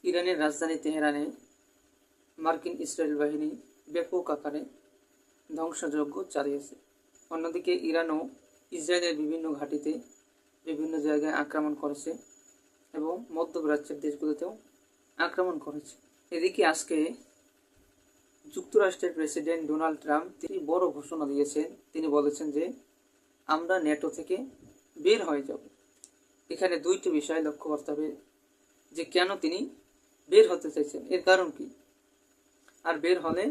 ইরানের রাজধানী তেহরানে মার্কিন ইসরায়েল বাহিনী ব্যাপক আকারে ধ্বংসযজ্ঞ চালিয়েছে। অন্যদিকে ইরানও ইসরায়েলের বিভিন্ন ঘাঁটিতে বিভিন্ন জায়গায় আক্রমণ করেছে এবং মধ্যপ্রাচ্যের দেশগুলোতেও আক্রমণ করেছে। এদিকে আজকে যুক্তরাষ্ট্রের প্রেসিডেন্ট ডোনাল্ড ট্রাম্প তিনি বড় ঘোষণা দিয়েছেন। তিনি বলেছেন যে আমরা ন্যাটো থেকে বের হয়ে যাব। এখানে দুইটি বিষয় লক্ষ্য করতে হবে যে কেন তিনি বের হতে চাইছেন, এর কারণ কি, আর বের হলে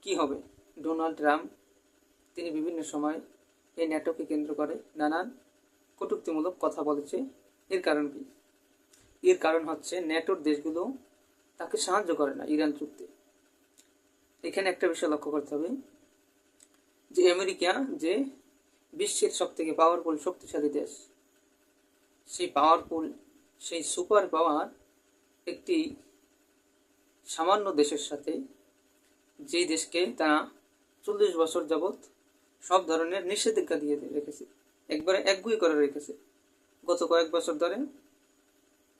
কি হবে। ডোনাল্ড ট্রাম্প তিনি বিভিন্ন সময় এই ন্যাটোকে কেন্দ্র করে নানান কটূক্তিমূলক কথা বলেছে। এর কারণ কি? এর কারণ হচ্ছে ন্যাটোর দেশগুলো তাকে সাহায্য করে না ইরান চুক্তি। এখানে একটা বিষয় লক্ষ্য করতে হবে যে আমেরিকা যে বিশ্বের সবথেকে পাওয়ারফুল শক্তিশালী দেশ, সেই পাওয়ারফুল সেই সুপার পাওয়ার একটি সামান্য দেশের সাথে, যেই দেশকে তারা 40 বছর যাবৎ সব ধরনের নিষেধাজ্ঞা দিয়ে রেখেছে, একবারে একগুই করে রেখেছে। গত কয়েক বছর ধরে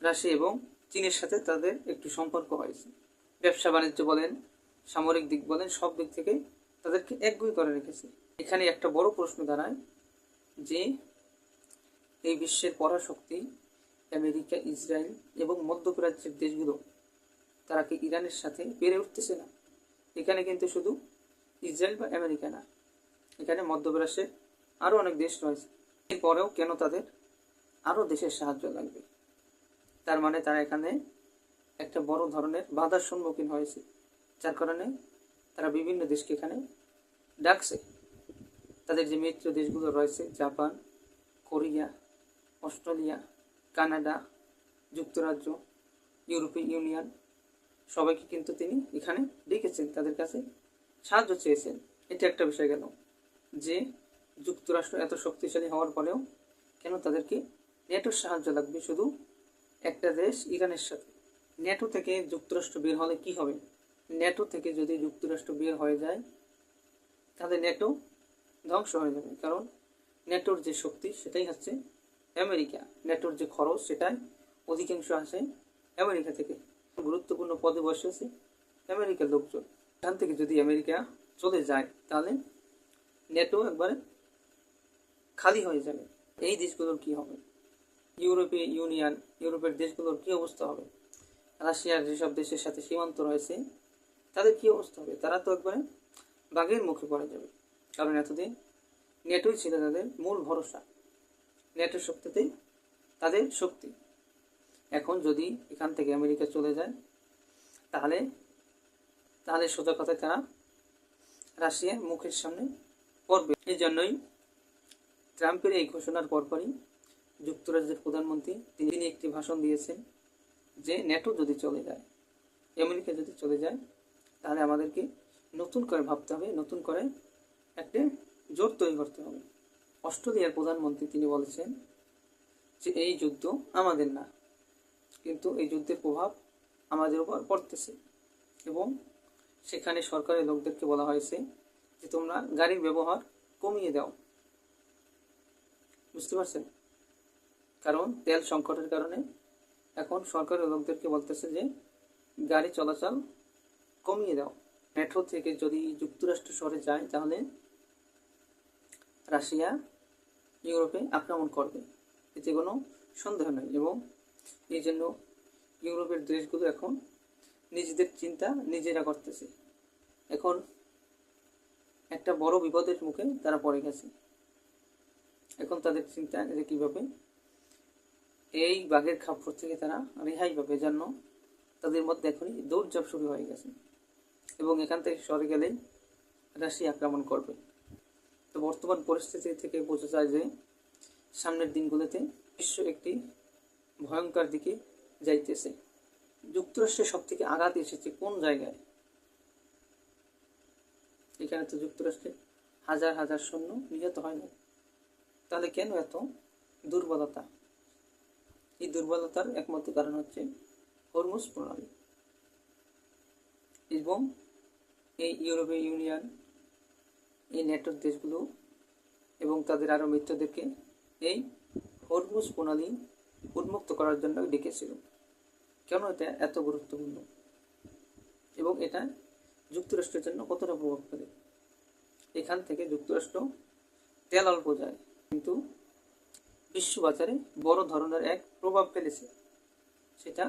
রাশিয়া এবং চীনের সাথে তাদের একটু সম্পর্ক হয়েছে, ব্যবসা বাণিজ্য বলেন, সামরিক দিক বলেন, সব দিক থেকে তাদেরকে একগুই করে রেখেছে। এখানে একটা বড় প্রশ্ন দাঁড়ায় যে এই বিশ্বের পরাশক্তি আমেরিকা, ইসরায়েল এবং মধ্যপ্রাচ্যের দেশগুলো তারা কি ইরানের সাথে পেরে উঠতেছে না? এখানে কিন্তু শুধু ইসরায়েল বা আমেরিকা না, এখানে মধ্যপ্রাচ্যের আরও অনেক দেশ রয়েছে। এরপরেও কেন তাদের আরও দেশের সাহায্য লাগবে? তার মানে তারা এখানে একটা বড় ধরনের বাধার সম্মুখীন হয়েছে, যার কারণে তারা বিভিন্ন দেশকে এখানে ডাকছে। তাদের যে মিত্র দেশগুলো রয়েছে, জাপান, কোরিয়া, অস্ট্রেলিয়া, কানাডা, যুক্তরাজ্য, ইউরোপীয় ইউনিয়ন, সবাইকে কিন্তু তিনি এখানে ডেকেছেন, তাদের কাছে সাহায্য চেয়েছেন। এটা একটা বিষয় গেল যে যুক্তরাষ্ট্র এত শক্তিশালী হওয়ার পরেও কেন তাদেরকে ন্যাটোর সাহায্য লাগবে শুধু একটা দেশ ইরানের সাথে। ন্যাটো থেকে যুক্তরাষ্ট্র বের হলে কি হবে? ন্যাটো থেকে যদি যুক্তরাষ্ট্র বের হয়ে যায় তাহলে ন্যাটো ধ্বংস হয়ে যাবে, কারণ ন্যাটোর যে শক্তি সেটাই হচ্ছে আমেরিকা, ন্যাটোর যে খরচ সেটাই অধিকাংশ আসে আমেরিকা থেকে। গুরুত্বপূর্ণ পদে বসে আছে আমেরিকার লোকজন। এখান থেকে যদি আমেরিকা চলে যায় তাহলে ন্যাটো একবারে খালি হয়ে যাবে। এই দেশগুলোর কি হবে? ইউরোপীয় ইউনিয়ন, ইউরোপের দেশগুলোর কি অবস্থা হবে? রাশিয়ার যেসব দেশের সাথে সীমান্ত রয়েছে তাদের কি অবস্থা হবে? তারা তো একবারে বাঘের মুখে পড়ে যাবে, কারণ এতদিন ন্যাটোই ছিল তাদের মূল ভরসা, ন্যাটোর শক্তিতেই তাদের শক্তি। এখন যদি এখান থেকে আমেরিকা চলে যায় তাহলে তাহলে সোজা কথায় তারা রাশিয়ার মুখের সামনে পড়বে। এই জন্যই ট্রাম্পের এই ঘোষণার পরপরই যুক্তরাজ্যের প্রধানমন্ত্রী তিনি একটি ভাষণ দিয়েছেন যে ন্যাটো যদি চলে যায়, আমেরিকা যদি চলে যায়, তাহলে আমাদেরকে নতুন করে ভাবতে হবে, নতুন করে একটা জোট তৈরি করতে হবে। অস্ট্রেলিয়ার প্রধানমন্ত্রী তিনি বলেছেন যে এই যুদ্ধ আমাদের না, কিন্তু এই যুদ্ধের প্রভাব আমাদের উপর পড়তেছে, এবং সেখানে সরকারের লোকদেরকে বলা হয়েছে যে তোমরা গাড়ির ব্যবহার কমিয়ে দাও। বুঝতে পারছেন? কারণ তেল সংকটের কারণে এখন সরকারের লোকদেরকে বলতেছে যে গাড়ি চলাচল কমিয়ে দাও। মেট্রো থেকে যদি যুক্তরাষ্ট্র সরে যায় তাহলে রাশিয়া ইউরোপে আক্রমণ করবে, এতে কোনো সন্দেহ নেই। এবং এই জন্য ইউরোপের দেশগুলো এখন নিজেদের চিন্তা নিজেরা করতেছে। এখন একটা বড় বিপদের মুখে তারা পড়ে গেছে। এখন তাদের চিন্তা যে কীভাবে এই বাঘের খাপ্পর থেকে তারা রেহাই পাবে, জন্য তাদের মধ্যে এখনই দৌড়ঝাঁপ শুরু হয়ে গেছে, এবং এখান থেকে সরে গেলেই রাশিয়া আক্রমণ করবে। তো বর্তমান পরিস্থিতি থেকে বোঝা যায় যে সামনের দিনগুলোতে বিশ্ব একটি ভয়ঙ্কর দিকে যাইতেছে। যুক্তরাষ্ট্রের সব থেকে আঘাত এসেছে কোন জায়গায়? এখানে তো যুক্তরাষ্ট্রে হাজার হাজার সৈন্য নিহত হয় না, তাহলে কেন এত দুর্বলতা? এই দুর্বলতার একমাত্র কারণ হচ্ছে হরমুজ প্রণালী, এবং এই ইউরোপীয় ইউনিয়ন, এই ন্যাটোর দেশগুলো এবং তাদের আরও মিত্রদেরকে এই হরমুজ প্রণালী উন্মুক্ত করার জন্য ডেকেছিল। কেন এটা এত গুরুত্বপূর্ণ এবং এটা যুক্তরাষ্ট্রের জন্য কতটা প্রভাব ফেলে। এখান থেকে যুক্তরাষ্ট্র তেল অল্প যায়, কিন্তু বিশ্ববাজারে বড় ধরনের এক প্রভাব ফেলেছে। সেটা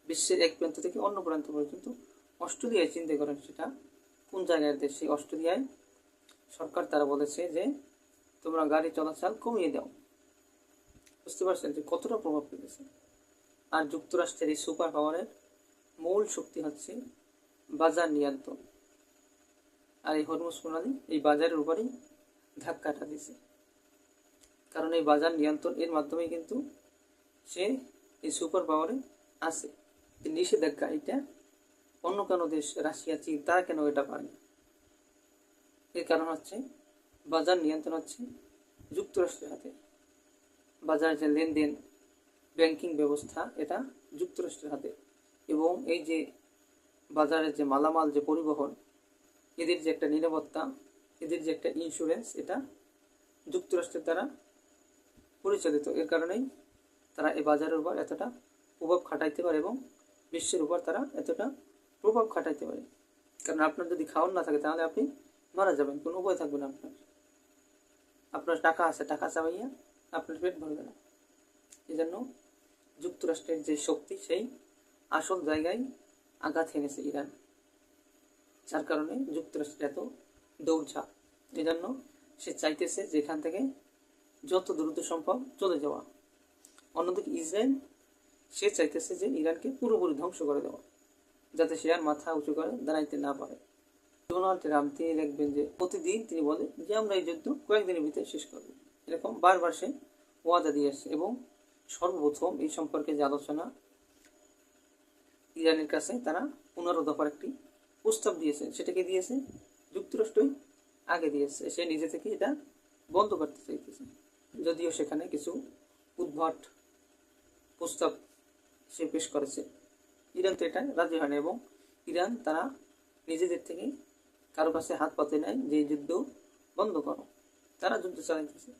বিশ্বের এক প্রান্ত থেকে অন্য প্রান্ত পর্যন্ত। অস্ট্রেলিয়ায় চিন্তা করেন, সেটা কোন জায়গার দেশ। সেই অস্ট্রেলিয়ায় সরকার তারা বলেছে যে তোমরা গাড়ি চলাচল কমিয়ে দাও। বুঝতে পারছেন যে কতটা প্রভাব ফেলেছে। আর যুক্তরাষ্ট্রের এই সুপার পাওয়ারের মূল শক্তি হচ্ছে বাজার নিয়ন্ত্রণ। আর এই হরমুজ প্রণালী এই বাজারের উপরেই ধাক্কাটা দিছে। কারণ এই বাজার নিয়ন্ত্রণ এর মাধ্যমে কিন্তু সে এই সুপার পাওয়ারে আছে। নিষেধাজ্ঞা এটা অন্য কোনো দেশ, রাশিয়া, চীন, তারা কেন এটা পারে না? এর কারণ হচ্ছে বাজার নিয়ন্ত্রণ হচ্ছে যুক্তরাষ্ট্রের হাতে। বাজারের যে লেনদেন, ব্যাংকিং ব্যবস্থা, এটা যুক্তরাষ্ট্রের হাতে। এবং এই যে বাজারের যে মালামাল, যে পরিবহন, এদের যে একটা নিরাপত্তা, এদের যে একটা ইন্স্যুরেন্স, এটা যুক্তরাষ্ট্রের দ্বারা পরিচালিত। এর কারণেই তারা এই বাজারের উপর এতটা প্রভাব খাটাইতে পারে এবং বিশ্বের উপর তারা এতটা প্রভাব খাটাইতে পারে। কারণ আপনার যদি খাওয়ার না থাকে তাহলে আপনি মারা যাবেন, কোনো উপায় থাকবে না। আপনার টাকা আছে, টাকা চাবাইয়া আপনার পেট ভরবে না। এই জন্য যুক্তরাষ্ট্রের যে শক্তি, সেই আসল জায়গায় আঘাত হেনেছে ইরান, যার কারণে যুক্তরাষ্ট্রের এত দৌড়ঝাঁপ। এই জন্য সে চাইতেছে যে এখান থেকে যত দ্রুত সম্ভব চলে যাওয়া। অন্যদিকে ইসরায়েল, সে চাইতেছে যে ইরানকে পুরোপুরি ধ্বংস করে দেওয়া, যাতে সে আর মাথা উঁচু করে দাঁড়াইতে না পারে। ডোনাল্ড ট্রাম্প তিনি দেখবেন যে প্রতিদিন তিনি বলে যে আমরা এই যুদ্ধ কয়েকদিনের ভিতরে শেষ করব। এরকম বারবার সে ওয়াদা দিয়ে আসছে। এবং সর্বপ্রথম এই সম্পর্কে যে আলোচনা, ইরানের কাছে তারা 15 দফার একটি প্রস্তাব দিয়েছে। সেটাকে দিয়েছে যুক্তরাষ্ট্রই আগে দিয়েছে। সে নিজে থেকে এটা বন্ধ করতে চাইতেছে, যদিও সেখানে কিছু উদ্ভট প্রস্তাব সে পেশ করেছে। ইরান তো এটা রাজি হয় না এবং ইরান তারা নিজেদের থেকে কারো কাছে হাত পাতে নেয় যে যুদ্ধ বন্ধ করো। তারা যুদ্ধ চালাইতেছে।